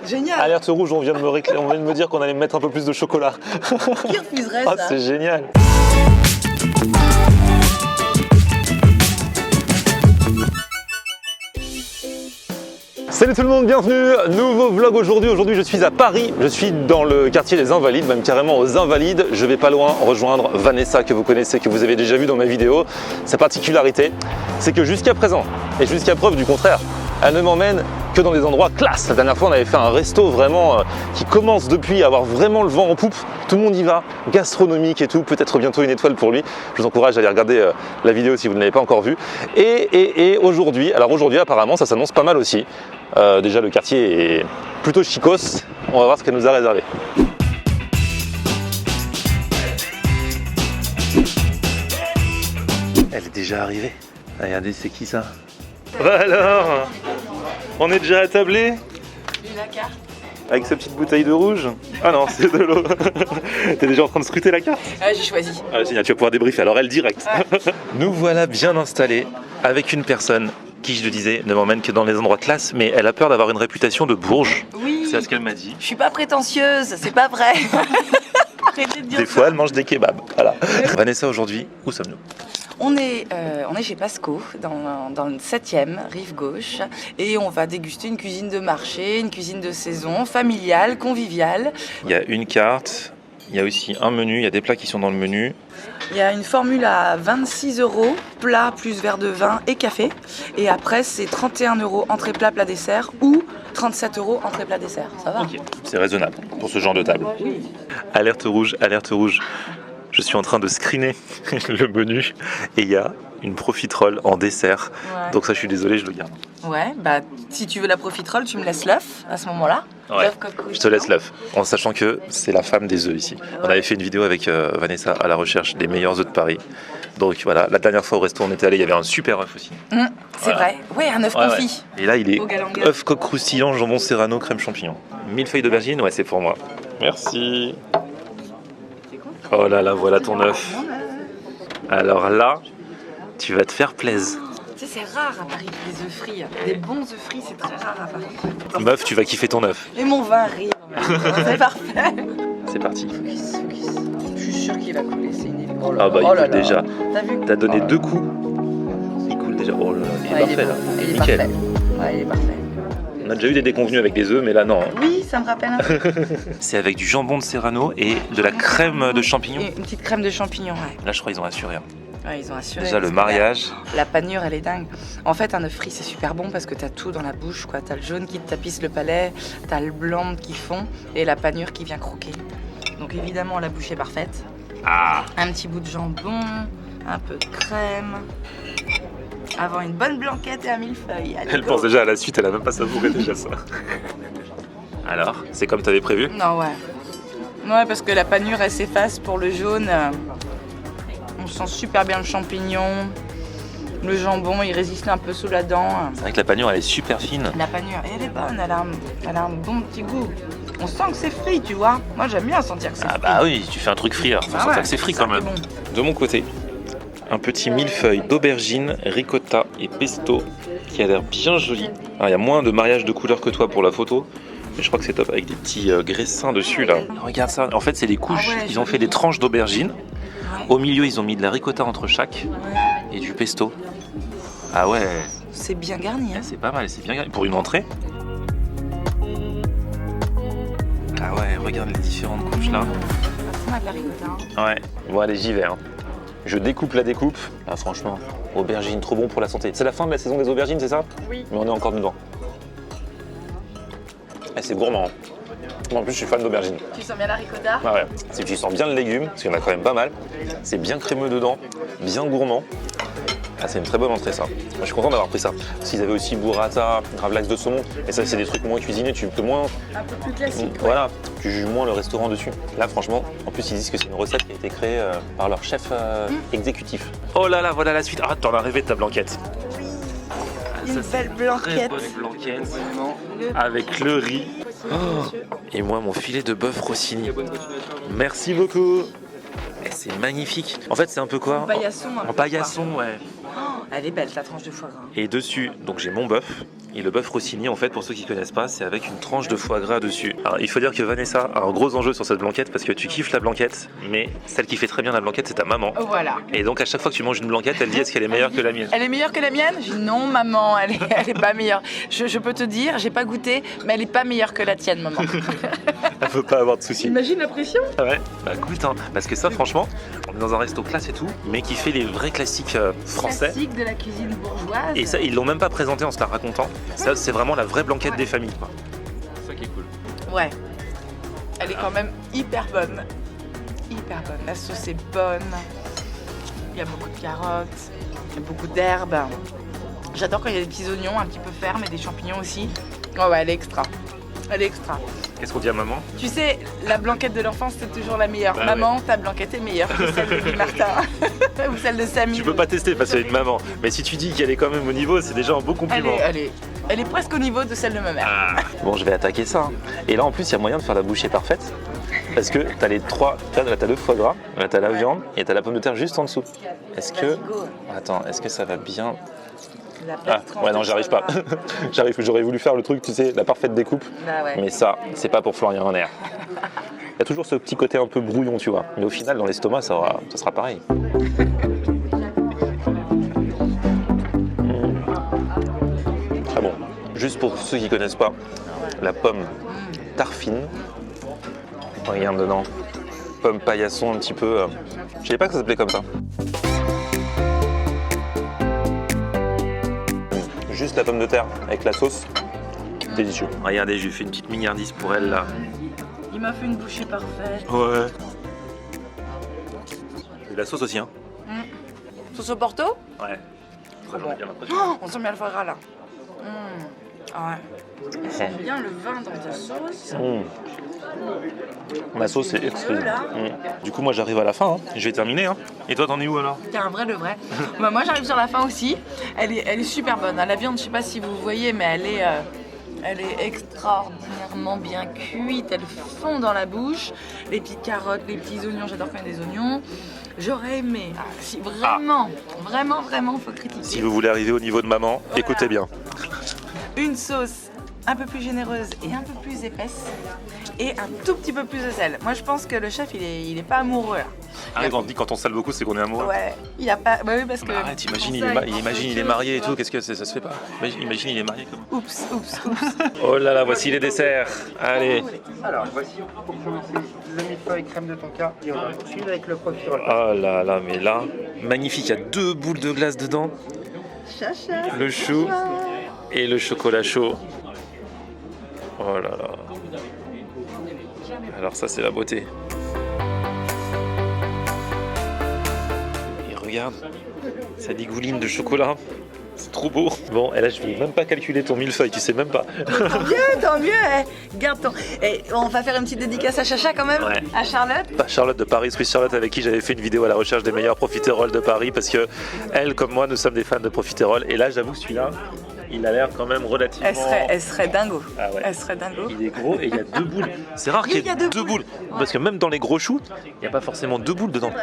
Génial. Alerte rouge, on vient de me dire qu'on allait mettre un peu plus de chocolat. Qui refuserait Ah, ça? c'est génial. Salut tout le monde, bienvenue, nouveau vlog aujourd'hui. Aujourd'hui je suis à Paris, je suis dans le quartier des Invalides, même carrément aux Invalides. Je vais pas loin rejoindre Vanessa que vous connaissez, que vous avez déjà vu dans mes vidéos. Sa particularité, c'est que jusqu'à présent, et jusqu'à preuve du contraire, elle ne m'emmène que dans des endroits classe. La dernière fois on avait fait un resto vraiment qui commence depuis à avoir vraiment le vent en poupe. Tout le monde y va, gastronomique et tout, peut-être bientôt une étoile pour lui. Je vous encourage à aller regarder la vidéo si vous ne l'avez pas encore vue. Et aujourd'hui, alors aujourd'hui apparemment ça s'annonce pas mal aussi. Déjà le quartier est plutôt chicos, on va voir ce qu'elle nous a réservé. Elle est déjà arrivée. Regardez, c'est qui ça? Bah alors, on est déjà attablé La carte. avec sa petite bouteille de rouge. Ah non, c'est de l'eau. T'es déjà en train de scruter la carte? Ah, j'ai choisi. Ah génial, tu vas pouvoir débriefer, alors elle direct. Ouais. Nous voilà bien installés avec une personne qui, je le disais, ne m'emmène que dans les endroits classe, mais elle a peur d'avoir une réputation de bourge. Oui. C'est ce qu'elle m'a dit. Je suis pas prétentieuse, c'est pas vrai. Arrêtez de dire Des ça. fois, elle mange des kebabs. Voilà. Vanessa, aujourd'hui, où sommes-nous? On est chez Pasco, dans le 7e, rive gauche, et on va déguster une cuisine de marché, une cuisine de saison, familiale, conviviale. Il y a une carte, il y a aussi un menu, il y a des plats qui sont dans le menu. Il y a une formule à 26 €, plat plus verre de vin et café. Et après, c'est 31 € entrée plat, plat dessert ou 37 € entrée plat dessert. Ça va? Ok, c'est raisonnable pour ce genre de table. Oui. Alerte rouge, alerte rouge. Je suis en train de screener le menu et il y a une profiterole en dessert. Ouais. Donc ça, je suis désolé, je le garde. Ouais, bah si tu veux la profiterole, tu me laisses l'œuf à ce moment-là. Ouais. L'œuf coq Je te laisse l'œuf, en sachant que c'est la femme des œufs ici. On avait fait une vidéo avec Vanessa à la recherche des meilleurs œufs de Paris. Donc voilà, la dernière fois au resto où on était allé, il y avait un super œuf aussi. C'est Voilà. vrai. Ouais, un œuf Ouais, confit. ouais. Et là, il est Au galangal. œuf coq croustillant, jambon serrano, crème champignon. 1000 feuilles d'aubergine, ouais, c'est pour moi. Merci. Oh là là, voilà ton œuf. Alors là, tu vas te faire plaisir. Tu sais, c'est rare à Paris, les œufs frits. Des bons œufs frits, c'est très rare à Paris. Meuf, tu vas kiffer ton œuf. Et mon vin arrive. C'est parfait. C'est parti. Je suis sûre qu'il va couler, c'est inévitable. Oh là Ah bah là, il oh là coule là. déjà. T'as vu? T'as donné 2 coups. Il coule déjà. Oh là là, il est Ouais, parfait là. Il est Nickel. parfait. Ouais, il est parfait. On a déjà eu des déconvenus avec des œufs, mais là non. hein. Oui, ça me rappelle un peu. C'est avec du jambon de serrano et de la crème de champignons. Et une petite crème de champignons, ouais. Là, je crois qu'ils ont assuré. hein. Ouais, ils ont assuré. Déjà le parce que mariage. La panure, elle est dingue. En fait, un œuf frit, c'est super bon parce que t'as tout dans la bouche, quoi. T'as le jaune qui te tapisse le palais, t'as le blanc qui fond et la panure qui vient croquer. Donc évidemment, la bouche est parfaite. Ah. Un petit bout de jambon, un peu de crème. Avoir une bonne blanquette et un millefeuille. Allez, Elle go. pense déjà à la suite, elle a même pas savouré déjà ça. Alors, c'est comme t'avais prévu? Non, ouais. Ouais, parce que la panure, elle s'efface pour le jaune. On sent super bien le champignon. Le jambon, il résiste un peu sous la dent. C'est vrai que la panure elle est super fine. La panure, elle est bonne, elle a un bon petit goût. On sent que c'est frit, tu vois. Moi, j'aime bien sentir que c'est Ah frit. bah oui, tu fais un truc frit, alors faut Ah sentir ouais, que c'est frit ça quand qui est même. bon. De mon côté, un petit millefeuille d'aubergine, ricotta et pesto qui a l'air bien joli. Alors, il y a moins de mariage de couleurs que toi pour la photo, mais je crois que c'est top avec des petits graissins dessus là. Regarde ça, en fait c'est des couches, Ah ouais, ils ont joli. fait des tranches d'aubergine. Ouais. Au milieu ils ont mis de la ricotta entre chaque Ouais. et du pesto. Ah ouais, C'est bien garni, hein. c'est pas mal, c'est bien garni. Pour une entrée. Ah ouais, regarde les différentes couches là. On a de la ricotta. Hein. Ouais, bon allez j'y vais. hein. Je découpe la découpe. Ah franchement, aubergine, trop bon pour la santé. C'est la fin de la saison des aubergines, c'est ça? Oui. Mais on est encore dedans. Eh, c'est gourmand. Moi, en plus, je suis fan d'aubergine. Tu sens bien la ricotta? Ah ouais. Si tu sens bien le légume, parce qu'il y en a quand même pas mal, c'est bien crémeux dedans, bien gourmand. Ah, c'est une très bonne entrée ça. Moi, je suis content d'avoir pris ça. Parce qu'ils avaient aussi burrata, gravlax de saumon. Et ça, c'est des trucs moins cuisinés, tu peux moins. Un peu plus classique. Ouais. Voilà, tu juges moins le restaurant dessus. Là, franchement, en plus, ils disent que c'est une recette qui a été créée par leur chef exécutif. Oh là là, voilà la suite. Ah, t'en as rêvé de ta blanquette. Une belle blanquette. Blanquette avec le riz. Oh, et moi, mon filet de bœuf Rossini. Merci beaucoup. Eh, c'est magnifique. En fait, c'est un peu quoi? En paillasson. un En peu, paillasson, ouais. quoi. Elle est belle, ta tranche de foie gras. Et dessus, donc j'ai mon bœuf. Et le bœuf Rossini, en fait, pour ceux qui connaissent pas, c'est avec une tranche de foie gras dessus. Alors, il faut dire que Vanessa a un gros enjeu sur cette blanquette parce que tu kiffes la blanquette, mais celle qui fait très bien la blanquette, c'est ta maman. Voilà. Et donc, à chaque fois que tu manges une blanquette, elle dit est-ce qu'elle est meilleure que la mienne? Elle est meilleure que la mienne? Je dis non, maman, elle est pas meilleure. Je peux te dire, j'ai pas goûté, mais elle est pas meilleure que la tienne, maman. Elle peut pas avoir de soucis. Imagine la pression. Ouais, bah goûte, hein. Parce que ça, franchement, on est dans un resto classe et tout, mais qui fait les vrais classiques français. Classique de la cuisine bourgeoise. Et ça, ils l'ont même pas présenté en se la racontant. Ça, c'est vraiment la vraie blanquette des familles, quoi. C'est ça qui est cool. Ouais. Elle est quand même hyper bonne. Hyper bonne. La sauce est bonne. Il y a beaucoup de carottes. Il y a beaucoup d'herbes. J'adore quand il y a des petits oignons un petit peu fermes et des champignons aussi. Oh ouais, elle est extra. Elle est extra. Qu'est-ce qu'on dit à maman? Tu sais, la blanquette de l'enfance, c'est toujours la meilleure. Bah Maman, ta blanquette est meilleure que celle de Guy Martin. Ou celle de Samy. Tu peux pas tester parce qu'elle est une maman. Mais si tu dis qu'elle est quand même au niveau, c'est déjà un beau compliment. Elle est presque au niveau de celle de ma mère. Ah. Bon, je vais attaquer ça. Et là, en plus, il y a moyen de faire la bouchée parfaite. Parce que t'as les trois. Là, t'as le foie gras, là, t'as la viande et t'as la pomme de terre juste en dessous. Est-ce que. Attends, est-ce que ça va bien? Ah, ouais, non, j'arrive pas. J'aurais voulu faire le truc, tu sais, la parfaite découpe. Bah ouais. Mais ça, c'est pas pour Florian Renner. Il y a toujours ce petit côté un peu brouillon, tu vois. Mais au final, dans l'estomac, ça sera pareil. Ah bon, juste pour ceux qui connaissent pas, la pomme tarfine. Regarde dedans. Pomme paillasson un petit peu. Je savais pas que ça s'appelait comme ça. Juste la pomme de terre avec la sauce. Délicieux. Regardez, j'ai fait une petite mignardise pour elle là. Il m'a fait une bouchée parfaite. Ouais. Et la sauce aussi, hein. Sauce au Porto? Ouais. Trop bon. On sent bien le foie gras là. Ah ouais. On sent bien le vin dans ta sauce. Ma sauce est excellente. Du coup, moi j'arrive à la fin. Hein. Je vais terminer. Hein. Et toi, t'en es où alors? T'es un vrai de vrai. Bah, moi j'arrive sur la fin aussi. Elle est super bonne. La viande, je sais pas si vous voyez, mais elle est extraordinairement bien cuite. Elle fond dans la bouche. Les petites carottes, les petits oignons. J'adore faire des oignons. J'aurais aimé. Si vraiment, faut critiquer. Si vous voulez arriver au niveau de maman, voilà. Écoutez bien. Une sauce un peu plus généreuse et un peu plus épaisse et un tout petit peu plus de sel. Moi je pense que le chef il est pas amoureux là. Ah, quand on dit quand on sale beaucoup, c'est qu'on est amoureux. Ouais, il y a pas. Bah oui, parce que. Arrête, imagine, il est marié et tout, qu'est-ce que ça se fait pas? Imagine, il est marié comme. Oups. Oh là là, voici les desserts. Allez. Alors, voici pour commencer le millefeuille crème de tonka et on va poursuivre avec le profiterole. Oh là là, mais là, magnifique, il y a 2 boules de glace dedans. Chacha. Le chou et le chocolat chaud. Oh là là. Alors ça, c'est la beauté. Et regarde, ça dégouline de chocolat. C'est trop beau. Bon, et là, je vais même pas calculer ton millefeuille, tu sais même pas. Tant mieux. Garde ton. Et on va faire une petite dédicace à Chacha quand même. Ouais. À Charlotte. Charlotte de Paris, Swiss Charlotte, avec qui j'avais fait une vidéo à la recherche des meilleurs profiteroles de Paris, parce que elle, comme moi, nous sommes des fans de profiteroles. Et là, j'avoue que celui-là, il a l'air quand même relativement. Elle serait dingo. Ah ouais. Elle serait dingo. Il est gros et il y a 2 boules. C'est rare qu'il y ait 2 boules. Parce que même dans les gros choux, il n'y a pas forcément 2 boules dedans.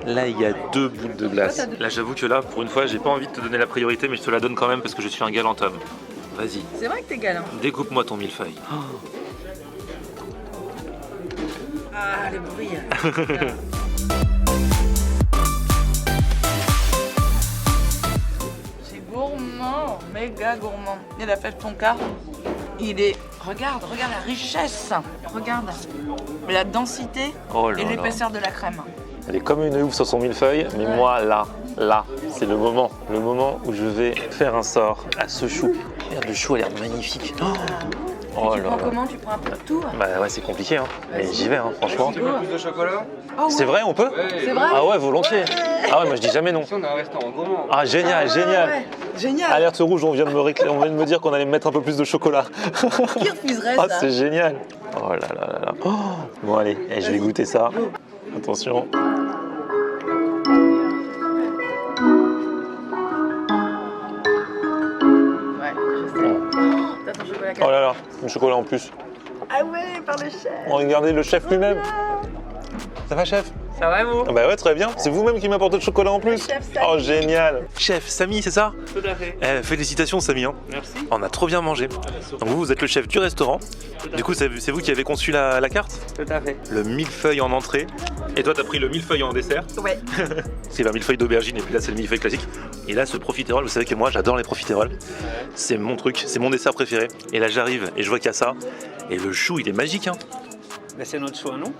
Là, il y a 2 boules de glace. Là, j'avoue que là, pour une fois, j'ai pas envie de te donner la priorité, mais je te la donne quand même parce que je suis un galant homme. Vas-y. C'est vrai que t'es galant. Découpe-moi ton millefeuille. Ah, les bruits. C'est gourmand, méga gourmand. Et la fête tonka, il est. Regarde la richesse. Regarde la densité et l'épaisseur de la crème. Elle est comme une ouf sur son millefeuille, mais moi, là, c'est le moment où je vais faire un sort à ce chou. Regarde, le chou a l'air magnifique. Tu prends comment? Tu prends un peu de tout? Bah ouais, c'est compliqué, hein. Mais j'y vais, hein, franchement. Un peu plus de chocolat? Oh, C'est vrai, on peut? C'est vrai? Ah ouais, volontiers. Ah ouais, moi je dis jamais non. Ici, on a un restaurant gourmand. Ah génial, génial. Ouais. Génial. Alerte rouge, on vient de me dire qu'on allait me mettre un peu plus de chocolat. Qui refuserait Ah, ça? c'est génial. Oh là là là là. Oh. Bon allez, je vais goûter ça. Attention. Ouais, je sais. T'as ton chocolat Oh là là, le chocolat en plus. Ah ouais, par le chef. Oh, regardez le chef lui-même. Ça va chef? Ça va, vous? Bah ouais, très bien. C'est vous-même qui m'apportez le chocolat en plus. chef Samy. Oh, génial. Chef Samy, c'est ça? Tout à fait. Félicitations Samy. Hein. Merci. On a trop bien mangé. Donc vous êtes le chef du restaurant. Du coup, c'est vous qui avez conçu la carte? Tout à fait. Le millefeuille en entrée. Et toi, t'as pris le millefeuille en dessert. Ouais. C'est un millefeuille d'aubergine et puis là, c'est le millefeuille classique. Et là, ce profiterole, vous savez que moi, j'adore les profiteroles. C'est mon truc, c'est mon dessert préféré. Et là, j'arrive et je vois qu'il y a ça. Et le chou, il est magique. Hein. Mais c'est notre choix, non?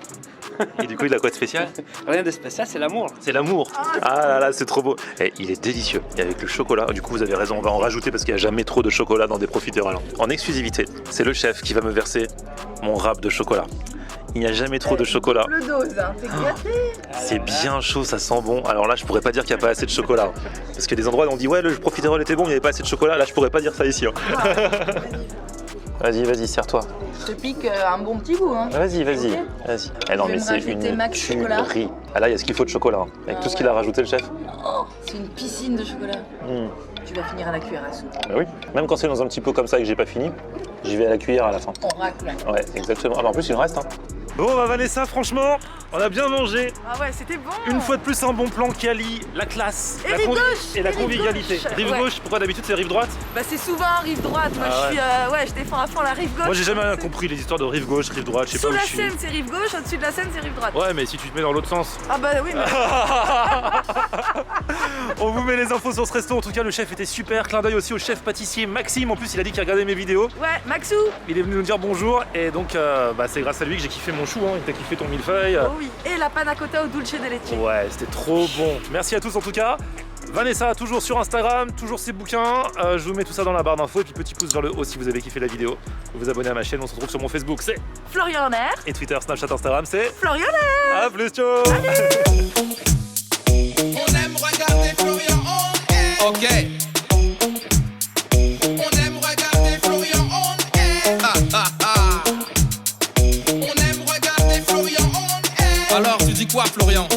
Et du coup, il a quoi de spécial? Rien de spécial, c'est l'amour. C'est l'amour. Ah là là, c'est trop beau. Et il est délicieux. Et avec le chocolat, du coup, vous avez raison, on va en rajouter parce qu'il n'y a jamais trop de chocolat dans des profiteroles. En exclusivité, c'est le chef qui va me verser mon râpe de chocolat. Il n'y a jamais trop de chocolat. Le dose, hein, t'es gâté. C'est bien chaud, ça sent bon. Alors là, je pourrais pas dire qu'il n'y a pas assez de chocolat. Parce qu'il y a des endroits où on dit ouais, le profiterole était bon, il n'y avait pas assez de chocolat. Là, je pourrais pas dire ça ici. Hein. Vas-y, serre-toi. Je te pique un bon petit goût. Hein. Vas-y. Ok. Vas-y. Eh non, Je vais mais me c'est rajouter une max chocolat. tuerie. Ah là, il y a ce qu'il faut de chocolat. Hein. Avec tout ce qu'il a rajouté, le chef. Oh, c'est une piscine de chocolat. Tu vas finir à la cuillère à soupe. Bah oui. Même quand c'est dans un petit pot comme ça et que j'ai pas fini, j'y vais à la cuillère à la fin. On racle. Ouais, exactement. Ah bah en plus, il me reste. Hein. Bon, bah Vanessa, franchement, on a bien mangé. Ah ouais, c'était bon. Une fois de plus, un bon plan qui allie la classe Et rive gauche, et la et rive convivialité. gauche. Rive Ouais. gauche, pourquoi d'habitude c'est rive droite? Bah c'est souvent rive droite. Moi Ah je suis, je défends à fond la rive gauche. Moi j'ai jamais rien compris les histoires de rive gauche, rive droite, je sais Sous pas où la je suis. Seine c'est rive gauche, au-dessus de la Seine c'est rive droite. Ouais, mais si tu te mets dans l'autre sens. Ah bah oui, mais On vous met les infos sur ce resto. En tout cas, le chef était super. Clin d'œil aussi au chef pâtissier Maxime. En plus, il a dit qu'il regardait mes vidéos. ouais, Maxou. Il est venu nous dire bonjour. Et donc, c'est grâce à lui que j'ai kiffé mon chou. Hein. Il t'a kiffé ton millefeuille. Oh oui, et la panna cotta au dulce de leche. Ouais, c'était trop bon. Merci à tous en tout cas. Vanessa, toujours sur Instagram, toujours ses bouquins. Je vous mets tout ça dans la barre d'infos. Et puis petit pouce vers le haut si vous avez kiffé la vidéo. Vous vous abonnez à ma chaîne. On se retrouve sur mon Facebook, c'est Florian Honner. et Twitter, Snapchat, Instagram, c'est Florian Honner. à plus, ciao. On aime regarder Florian on air. Ok. On aime regarder Florian on air. On aime regarder Florian on air. Alors tu dis quoi Florian?